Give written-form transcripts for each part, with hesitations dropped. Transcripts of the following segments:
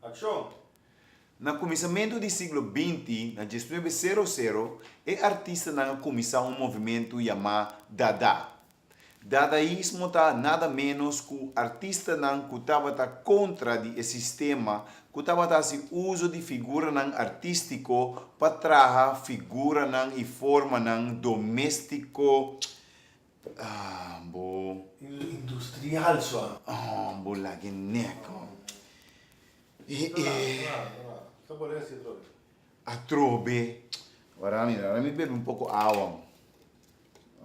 Action! No começamento do século XX, na 1900, o artista começou um movimento chamado Dada. Dadaísmo está nada menos que o artista que estava contra o sistema, que estava fazendo uso de figura artístico para trazer figura e forma doméstico. Industrial só. Lagi neco. Sta buona si trovi. A trobe. Ora mi bebe un poco agua.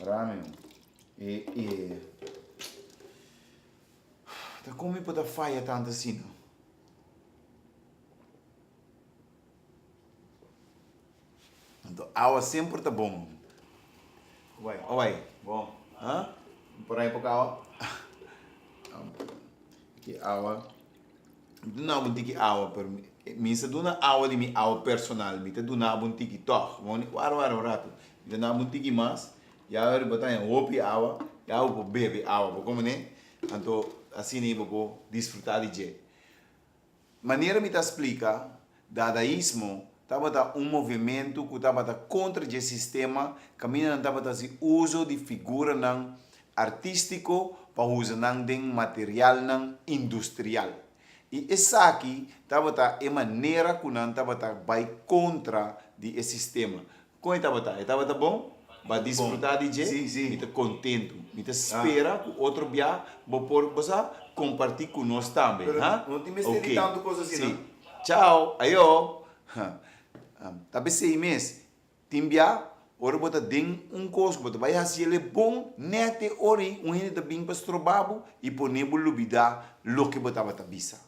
Ora mi. Da come può fare tanto assim? Então, água sempre tá bom. Vai, bom. Hã? Por aí pouco água. Que água. Não vou ter que água para mim. Minha duna água de minha água personal. Minha duna vou ter que toque. Vou rato. Minha não vou ter que mais. Já eu botar em opi água. Já eu vou beber água. Como né? Então assim eu vou desfrutar de je. Maneira me explica. Dadaísmo estava movimento que estava contra o sistema. Caminhando estava fazendo uso de figura artístico para usar material industrial. E essa aqui estava a maneira que não estava vai contra o sistema. Como estava bom? Para desfrutar de je? Sim. Estou contente. Estou espera que outro dia vou compartilhar com nós também. Não te mesti tanto coisa assim, sim. Tchau. Ayo. Tapi 6 meses. Timbia. Ora bota den coisa bota vai assim ele bom nete ori gente tá bem para strobabo e por nebo lubida lo que bota bisa.